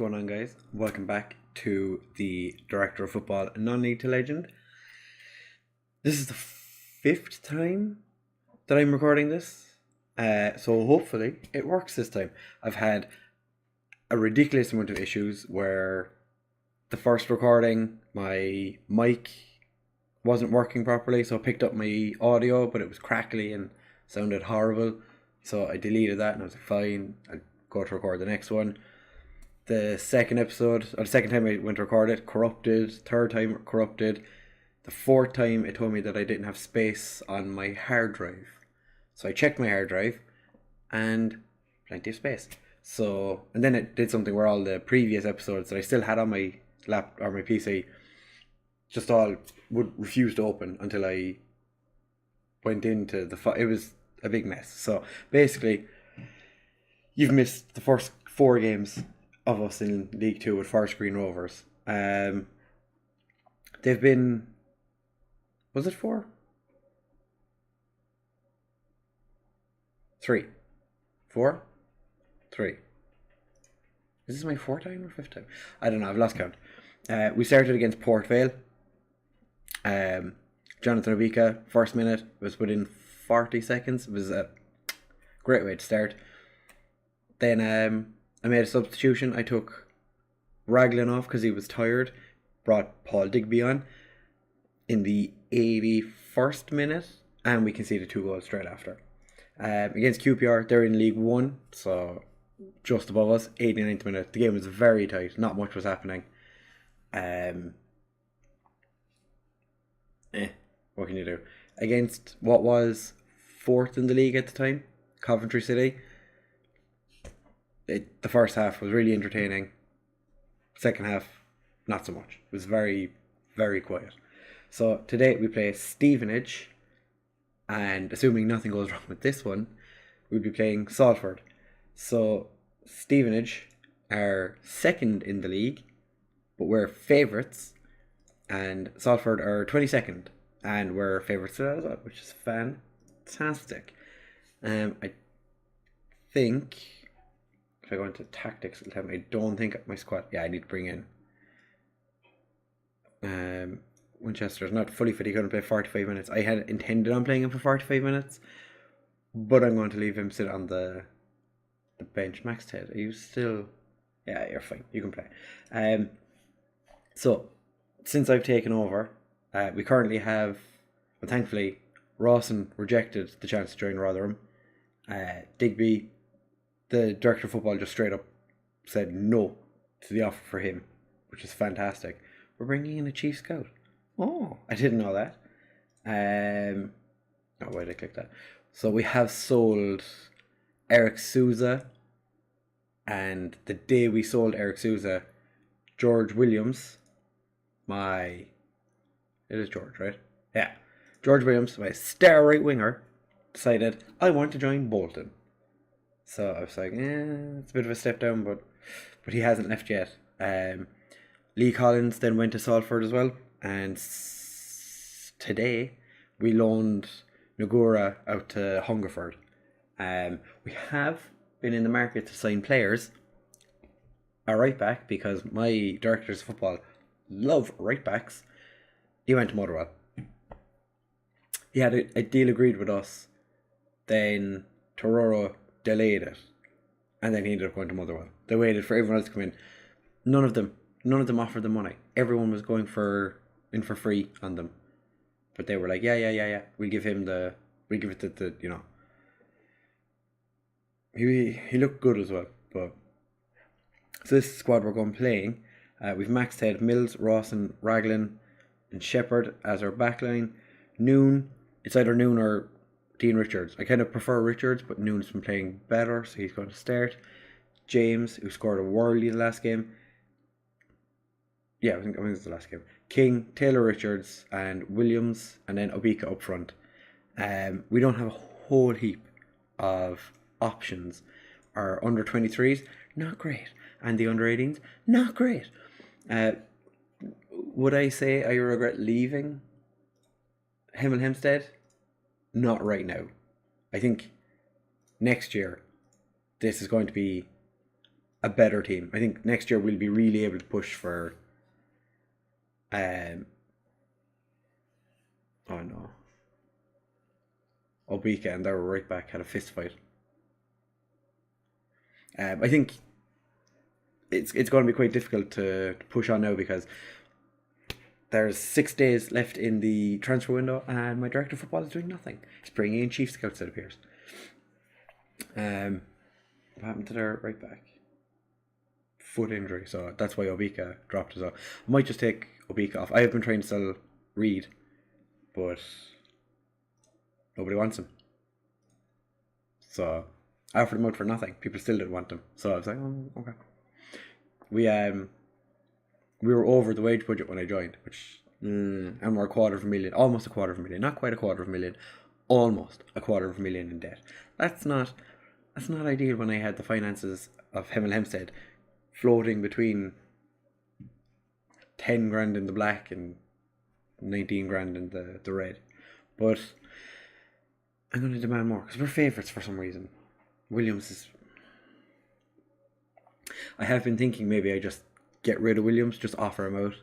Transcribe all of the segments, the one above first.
going on, guys? Welcome back to the Director of Football Non-League to Legend. This is the 5th time that I'm recording this, so hopefully it works this time. I've had a ridiculous amount of issues where the first recording, my mic wasn't working properly, so I picked up my audio, but it was crackly and sounded horrible, so I deleted that and I was like, fine, I'll go to record the next one. The second episode, or the second time I went to record it, corrupted. Third time, corrupted. The fourth time, it told me that I didn't have space on my hard drive. So I checked my hard drive, and plenty of space. So, and then it did something where all the previous episodes that I still had on my lap or my PC, just all would refuse to open until I went into the it was a big mess. So basically, you've missed the first 4 games of us in League 2 with Forest Green Rovers. They've been... Was it 4? 3. 4? 3. Is this my 4th time or 5th time? I don't know, I've lost count. We started against Port Vale. Jonathan Obika, first minute, was within 40 seconds. It was a great way to start. Then I made a substitution. I took Raglan off because he was tired. Brought Paul Digby on in the 81st minute, and we conceded 2 goals straight after. Against QPR, they're in League 1, so just above us, 89th minute. The game was very tight. Not much was happening. What can you do? Against what was 4th in the league at the time, Coventry City, the first half was really entertaining. Second half, not so much. It was very, very quiet. So today we play Stevenage, and assuming nothing goes wrong with this one, we'll be playing Salford. So Stevenage are 2nd in the league, but we're favourites, and Salford are 22nd, and we're favourites as well, which is fantastic. I think... If I go into tactics, it'll tell me. I don't think my squad... Yeah, I need to bring in Winchester's not fully fit. He couldn't play 45 minutes. I had intended on playing him for 45 minutes, but I'm going to leave him sit on the bench. Max Ted, are you still... Yeah, you're fine. You can play. So, since I've taken over, we currently have... Well, thankfully, Rawson rejected the chance to join Rotherham. Digby... The director of football just straight up said no to the offer for him, which is fantastic. We're bringing in a chief scout. Oh, I didn't know that. Why did I click that? So we have sold Eric Souza, and the day we sold Eric Souza, George Williams, it is George, right? Yeah. George Williams, my star right winger, decided I want to join Bolton. So I was like, it's a bit of a step down, but he hasn't left yet. Lee Collins then went to Salford as well, and today we loaned Nagura out to Hungerford. We have been in the market to sign players, a right back, because my directors of football love right backs. He went to Motherwell. He had a deal agreed with us, then Tororo delayed it, and then he ended up going to Motherwell. They waited for everyone else to come in. None of them offered them money. Everyone was going for free on them, but they were like, yeah. We'll give it the you know. He looked good as well, but so this squad we're going playing. We've Max Ted, Mills, Rawson, Raglan, and Shepherd as our backline. Noon, it's either Noon or Dean Richards. I kind of prefer Richards, but Noon's been playing better, so he's going to start. James, who scored a worldie in the last game. Yeah, I think it was the last game. King, Taylor Richards, and Williams, and then Obika up front. We don't have a whole heap of options. Our under 23s, not great. And the under 18s, not great. Would I say I regret leaving Hemel Hempstead? Not right now. I think next year this is going to be a better team. I think next year we'll be really able to push for. Oh no. Obika and their right back had a fist fight. I think it's going to be quite difficult to push on now because there's 6 days left in the transfer window and my director of football is doing nothing. He's bringing in chief scouts, it appears. What happened to their right back? Foot injury, so that's why Obika dropped as well. I might just take Obika off. I have been trying to sell Reed, but nobody wants him. So I offered him out for nothing. People still didn't want him. So I was like, oh, okay. We were over the wage budget when I joined, which and we're $250,000, almost $250,000, not quite $250,000, almost $250,000 in debt. That's not ideal when I had the finances of Hemel Hempstead floating between 10 grand in the black and 19 grand in the red. But I'm going to demand more because we're favourites for some reason. Williams is. I have been thinking maybe I just get rid of Williams, just offer him out,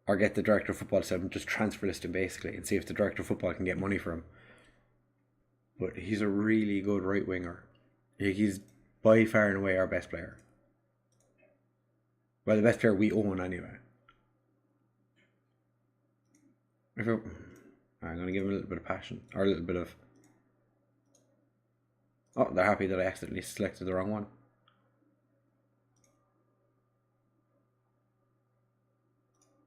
or get the director of football to just transfer list him basically and see if the director of football can get money for him. But he's a really good right winger. He's by far and away our best player. Well, the best player we own anyway. I'm going to give him a little bit of passion, or a little bit of. Oh, they're happy that I accidentally selected the wrong one.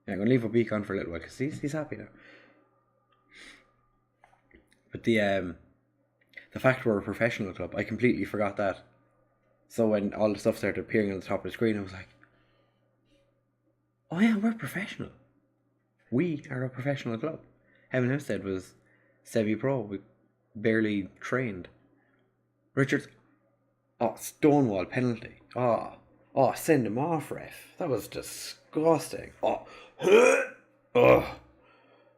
Yeah, I'm going to leave Obika on for a little while because he's happy now. But the fact we're a professional club, I completely forgot that. So when all the stuff started appearing on the top of the screen, I was like, oh yeah, we're professional. We are a professional club. Hempstead was semi-pro. We barely trained. Richards, stonewall penalty. Send him off, ref. That was disgusting.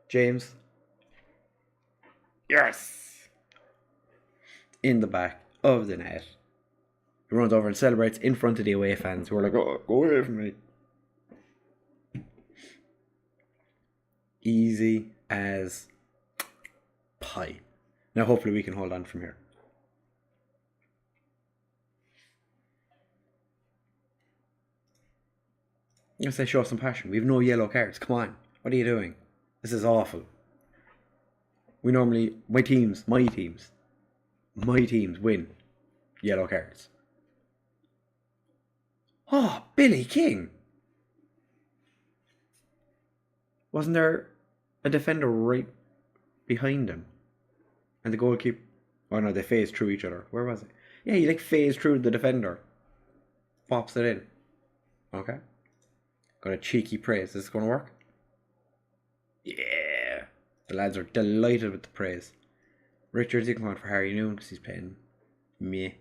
James. Yes. In the back of the net. He runs over and celebrates in front of the away fans who are like, oh, go away from me. Easy as pie. Now hopefully we can hold on from here. I say show some passion. We have no yellow cards. Come on. What are you doing? This is awful. We normally, my teams win yellow cards. Oh, Billy King. Wasn't there a defender right behind him? And the goalkeeper... Oh no, they phased through each other. Where was it? Yeah, he phased through the defender. Pops it in. Okay. Got a cheeky praise. Is this going to work? Yeah. The lads are delighted with the praise. Richards, you can come on for Harry Noon because he's playing me.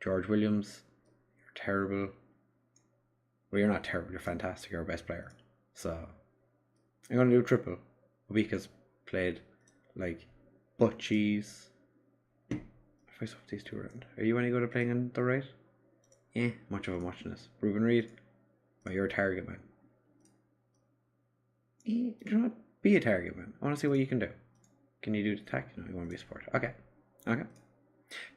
George Williams, you're terrible. Well, you're not terrible. You're fantastic. You're our best player. So, I'm going to do a triple. Obika's played like butt cheese. If I swap these two around. Are you any good at playing on the right? Much of a muchness. Ruben Reed, well, you're a target man. Do not be a target man. I want to see what you can do. Can you do the attack? No, you want to be a support. Okay. To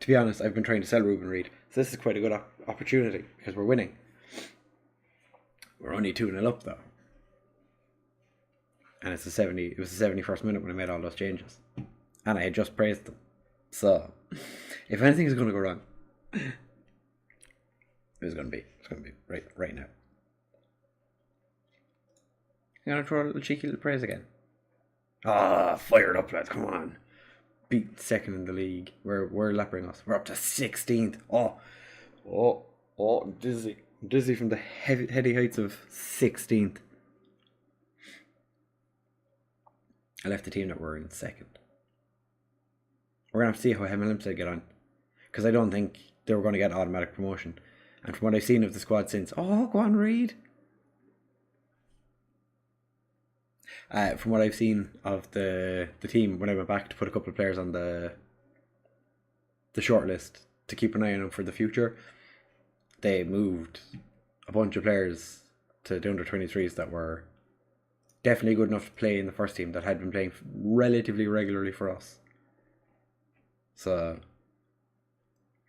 be honest, I've been trying to sell Ruben Reed, so this is quite a good opportunity because we're winning. We're only 2-0 up though, and it was the 71st minute when I made all those changes, and I had just praised them. So, if anything is going to go wrong, it's going to be right now. I'm going to throw a little cheeky little praise again. Fired up, lads, come on. Beat second in the league. We're lappering us. We're up to 16th. Dizzy. Dizzy from the heady heights of 16th. I left the team that were in second. We're going to have to see how Hemel get on. Because I don't think they were going to get automatic promotion. And from what I've seen of the squad since... go on, Reed. From what I've seen of the team when I went back to put a couple of players on the short list to keep an eye on them for the future, they moved a bunch of players to the under-23s that were definitely good enough to play in the first team, that had been playing relatively regularly for us. So,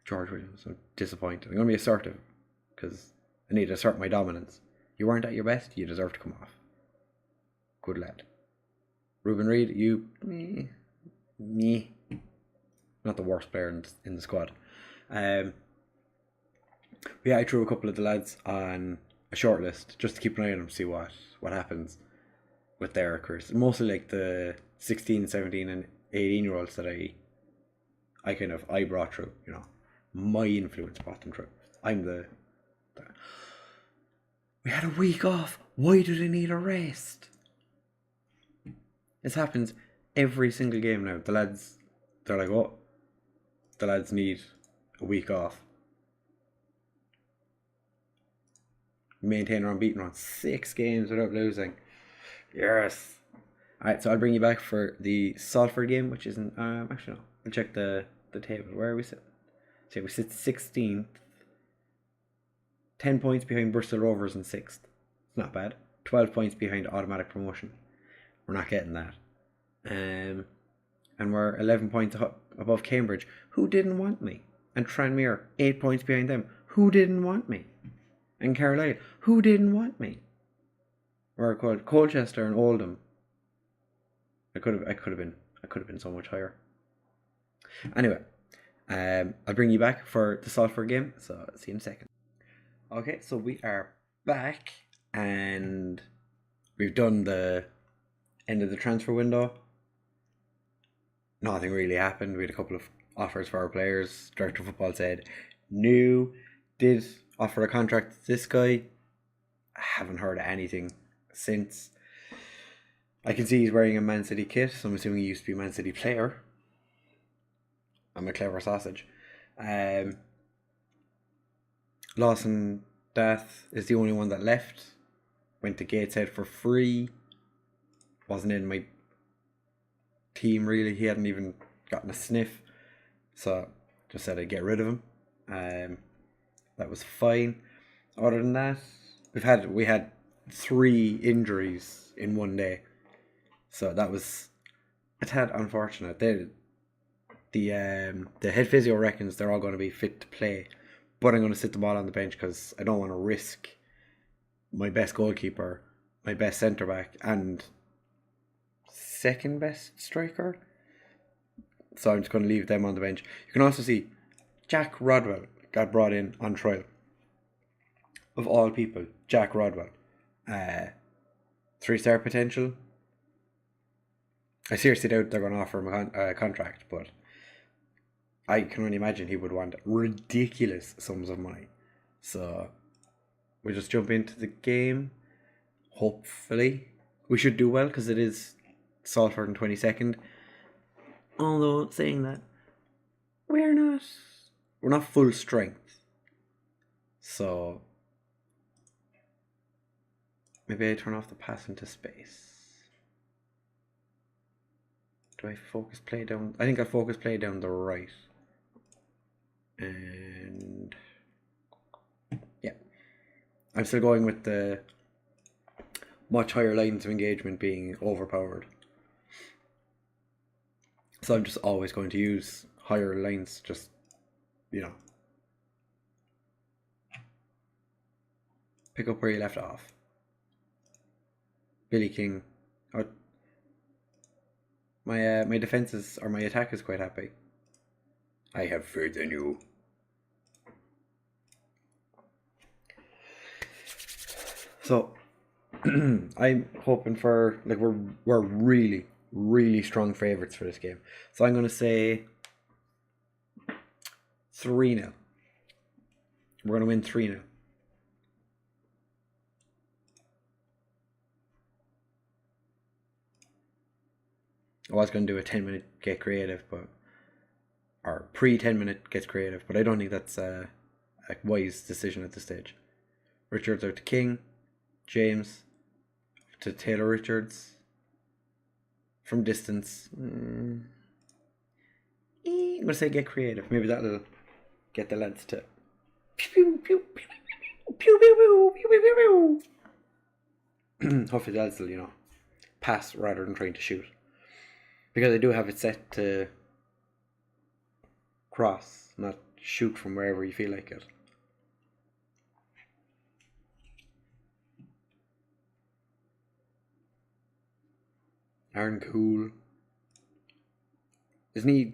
George Williams, I'm disappointed. I'm going to be assertive because I need to assert my dominance. You weren't at your best, you deserve to come off. Good lad. Ruben Reid, you... me. Not the worst player in the squad. Yeah, I threw a couple of the lads on a short list just to keep an eye on them, see what happens with their careers. Mostly like the 16, 17 and 18 year olds that I brought through, you know. My influence brought them through. I'm the... We had a week off. Why do they need a rest? This happens every single game now. The lads, they're like, oh, the lads need a week off. Maintain our unbeaten run. 6 games without losing. Yes. Alright, so I'll bring you back for the Salford game, which isn't... actually, no. I'll check the table. Where are we sitting? So we sit 16th. 10 points behind Bristol Rovers in 6th. It's not bad. 12 points behind automatic promotion. We're not getting that. And we're 11 points above Cambridge, who didn't want me. And Tranmere, 8 points behind them, who didn't want me. And Carlisle, who didn't want me. We're called Colchester and Oldham. I could have been so much higher. Anyway, I'll bring you back for the Salford game, so see you in a second. Okay, so we are back, and we've done the end of the transfer window. Nothing really happened. We had a couple of offers for our players. Director of Football said no. Did offer a contract to this guy. I haven't heard anything since. I can see he's wearing a Man City kit, so I'm assuming he used to be a Man City player. I'm a clever sausage. Lawson Dath is the only one that left. Went to Gateshead for free. Wasn't in my team really. He hadn't even gotten a sniff. So just said I'd get rid of him. That was fine. Other than that, we had 3 injuries in one day. So that was a tad unfortunate. The head physio reckons they're all going to be fit to play. But I'm going to sit them all on the bench because I don't want to risk my best goalkeeper, my best centre-back, and second best striker. So I'm just going to leave them on the bench. You can also see Jack Rodwell got brought in on trial. Of all people, Jack Rodwell. 3-star potential. I seriously doubt they're going to offer him a contract, but I can only imagine he would want ridiculous sums of money. So we'll just jump into the game. Hopefully we should do well because it is Salford in 22nd. Although saying that, we're not full strength. So maybe I turn off the pass into space. Do I focus play down? I think I focus play down the right. And yeah, I'm still going with the much higher lines of engagement being overpowered. So I'm just always going to use higher lines, just, you know, pick up where you left off. Billy King. Oh, my defense or my attack is quite happy. I have faith in you. So I'm hoping for, like, we're really, really strong favourites for this game. So I'm going to say 3-0. We're going to win 3-0. I was going to do a 10-minute get creative, or pre-10-minute gets creative, but I don't think that's a wise decision at this stage. Richards out to King. James to Taylor Richards. From distance. I'm going to say get creative. Maybe that'll get the lads to Pew, pew, pew, pew, pew, pew, pew, pew, pew, pew. Hopefully that'll still, pass rather than trying to shoot. Because I do have it set to cross, not shoot from wherever you feel like it. Aaron Cool. Isn't he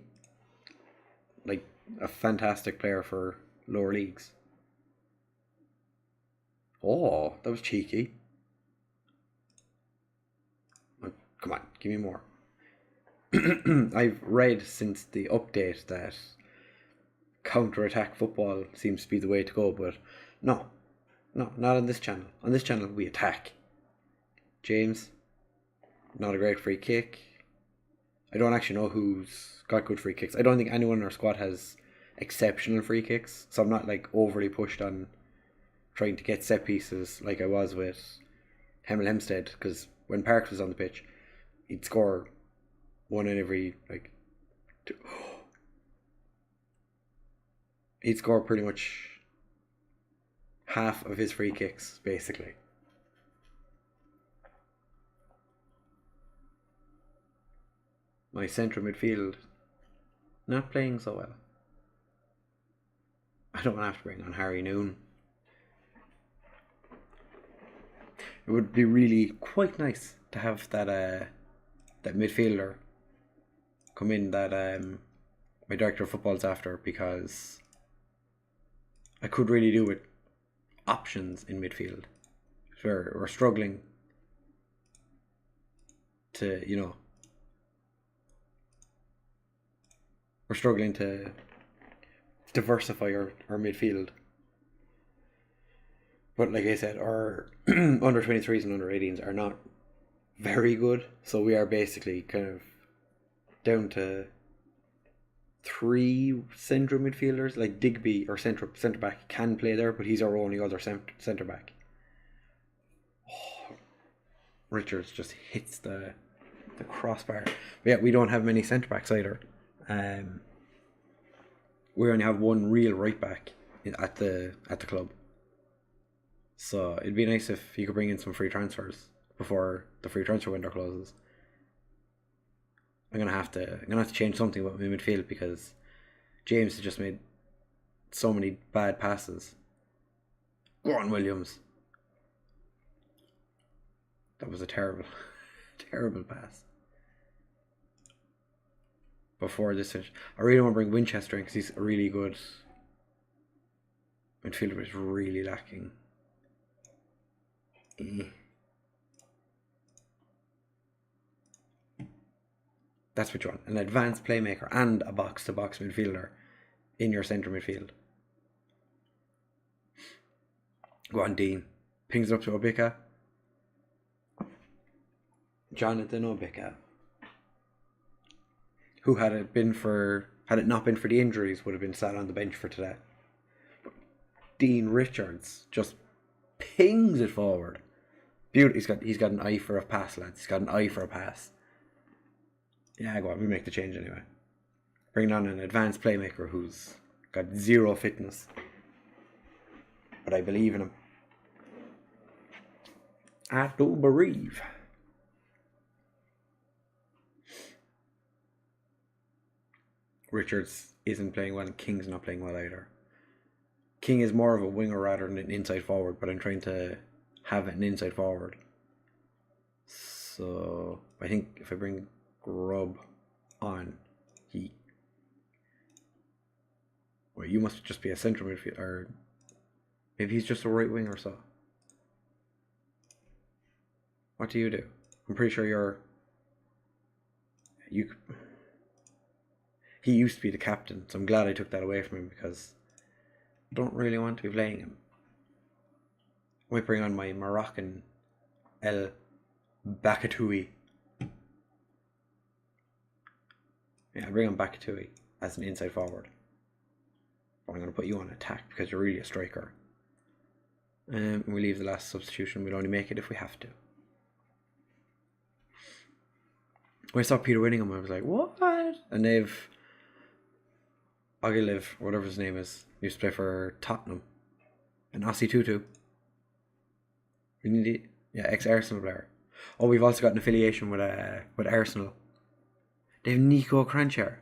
like a fantastic player for lower leagues? Oh, that was cheeky. Oh, come on, give me more. I've read since the update that counter-attack football seems to be the way to go, but no, not on this channel. On this channel, we attack. James, not a great free kick. I don't actually know who's got good free kicks. I don't think anyone in our squad has exceptional free kicks, so I'm not like overly pushed on trying to get set pieces like I was with Hemel Hempstead, because when Parks was on the pitch, he'd score one in every like two. He'd score pretty much half of his free kicks, basically. My central midfield not playing so well. I don't want to have to bring on Harry Noon. It would be really quite nice to have that midfielder come in that my director of football's after, because I could really do with options in midfield. We're struggling to, we're struggling to diversify our midfield. But like I said, our under 23s and under 18s are not very good, so we are basically kind of down to 3 central midfielders. Like Digby, our centre back, can play there, but he's our only other centre back. Oh, Richards just hits the crossbar. But yeah, we don't have many centre backs either. We only have one real right back at the club. So it'd be nice if you could bring in some free transfers before the free transfer window closes. I'm gonna have to change something about my midfield, because James has just made so many bad passes. Go on, Williams. That was a terrible pass. Before this finish, I really want to bring Winchester in because he's a really good midfielder, but is really lacking. That's what you want: an advanced playmaker and a box-to-box midfielder in your centre midfield. Go on, Dean. Pings it up to Obika. Jonathan Obika, who had it not been for the injuries, would have been sat on the bench for today. But Dean Richards just pings it forward. Beautiful. He's got an eye for a pass, lads. He's got an eye for a pass. Yeah, go on, we make the change anyway. Bring on an advanced playmaker who's got 0 fitness. But I believe in him. I do believe. Richards isn't playing well, and King's not playing well either. King is more of a winger rather than an inside forward, but I'm trying to have an inside forward. So I think if I bring Grubb on, well, you must just be a central midfielder, or maybe he's just a right winger. So what do you do? I'm pretty sure he used to be the captain, so I'm glad I took that away from him, because I don't really want to be playing him. I might bring on my Moroccan El Bakatoui. Yeah, I'll bring on Bakatoui as an inside forward. But I'm going to put you on attack because you're really a striker. And we leave the last substitution. We'll only make it if we have to. When I saw Peter Winningham, I was like, what? And Ogilvy, whatever his name is, used to play for Tottenham. An Aussie Tutu. We need it. Yeah, ex-Arsenal player. Oh, we've also got an affiliation with Arsenal. They have Nico Crancher.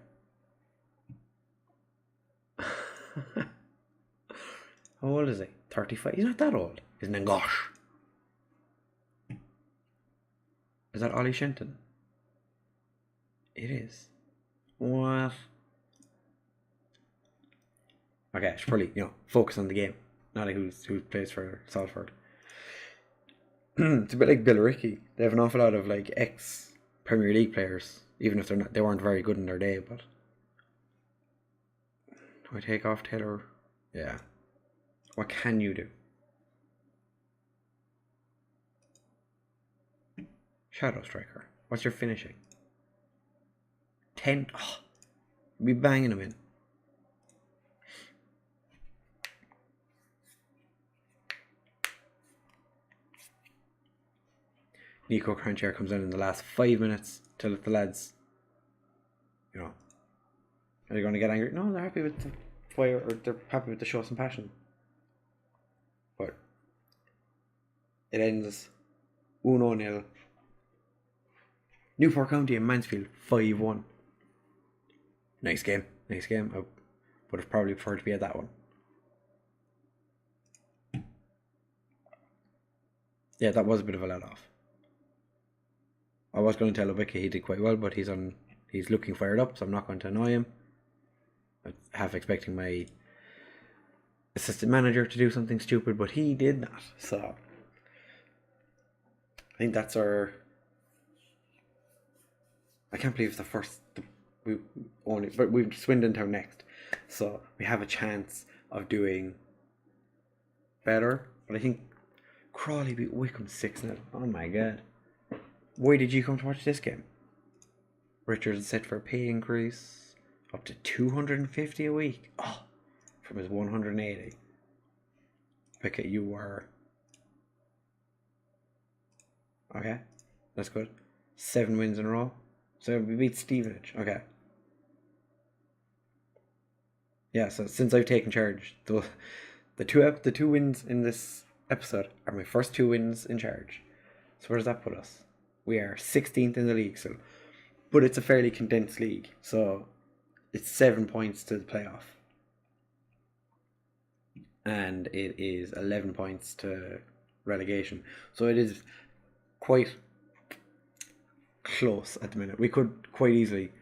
How old is he? 35. He's not that old. He's an Ngosh. Is that Ollie Shenton? It is. What? Okay, I should probably, focus on the game. Not like who plays for Salford. It's a bit like Billericay. They have an awful lot of like ex Premier League players, even if they weren't very good in their day. But do I take off Taylor? Yeah. What can you do? Shadow Striker. What's your finishing? 10. Oh, be banging them in. Nico Crancher comes in the last 5 minutes to let the lads, are they going to get angry? No, they're happy with the fire, or they're happy with the show some passion. But it ends 1-0. Newport County and Mansfield 5-1. Nice game. I would have probably preferred to be at that one. Yeah, that was a bit of a let off. I was going to tell Obika he did quite well, but he's looking fired up, so I'm not going to annoy him. I'm half expecting my assistant manager to do something stupid, but he did not. So I think that's our. I can't believe we've Swindon Town next, so we have a chance of doing better. But I think Crawley beat Wickham 6-0. Oh my god. Why did you come to watch this game? Richards set for a pay increase up to 250 a week. Oh, from his 180. Pickett, you were. Okay, that's good. 7 wins in a row. So we beat Stevenage. Okay. Yeah, so since I've taken charge, the two wins in this episode are my first 2 wins in charge. So where does that put us? We are 16th in the league, but it's a fairly condensed league, so it's 7 points to the playoff, and it is 11 points to relegation. So it is quite close at the minute. We could quite easily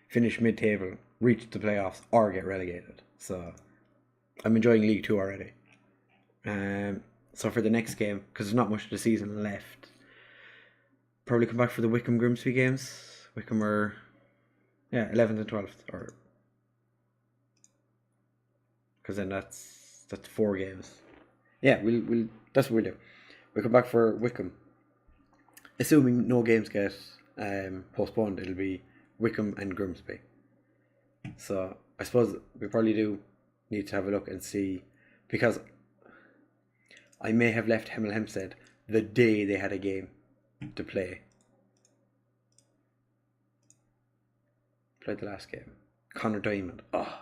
finish mid-table, reach the playoffs, or get relegated. So I'm enjoying League 2 already. So for the next game, because there's not much of the season left, probably come back for the Wickham Grimsby games. Wickham are 11th and 12th, or because then that's 4 games. Yeah, we'll that's what we'll do. We'll come back for Wickham, assuming no games get postponed. It'll be Wickham and Grimsby. So I suppose we probably do need to have a look and see, because I may have left Hemel Hempstead the day they had a game to play. Played the last game. Connor Diamond. Oh,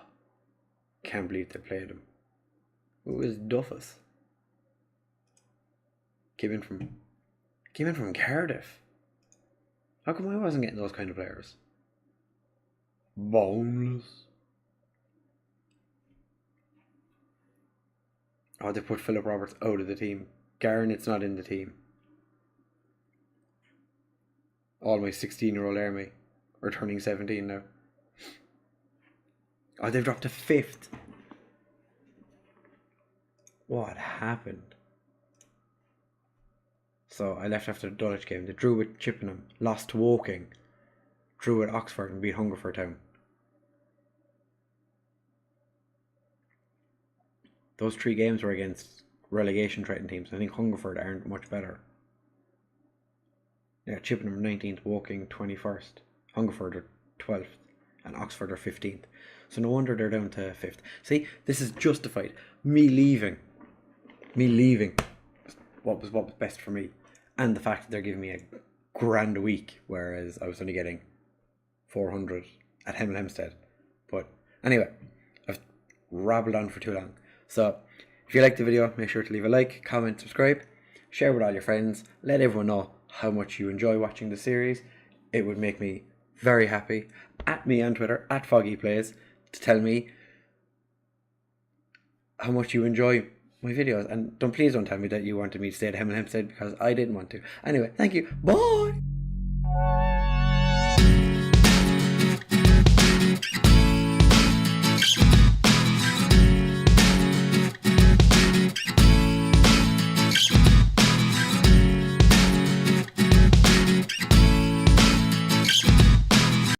can't believe they played him. Who is Duffus? Came in from Cardiff. How come I wasn't getting those kind of players? Boneless. Oh, they put Philip Roberts out of the team. Garnett's not in the team. All my 16-year-old army are turning 17 now. Oh, they've dropped to 5th. What happened? So I left after the Dulwich game. They drew with Chippenham, lost to Woking, drew with Oxford and beat Hungerford Town. Those 3 games were against relegation threatened teams. I think Hungerford aren't much better. Yeah, Chippenham 19th, Woking 21st, Hungerford are 12th, and Oxford are 15th. So no wonder they're down to 5th. See, this is justified. Me leaving what was best for me, and the fact that they're giving me a grand a week, whereas I was only getting 400 at Hemel Hempstead. But anyway, I've rabbled on for too long. So If you liked the video, make sure to leave a like, comment, subscribe, share with all your friends, let everyone know how much you enjoy watching the series. It would make me very happy. At me on Twitter, at Foggy Plays, to tell me how much you enjoy my videos. And please don't tell me that you wanted me to stay at Hemel Hempstead, because I didn't want to. Anyway, thank you. Bye!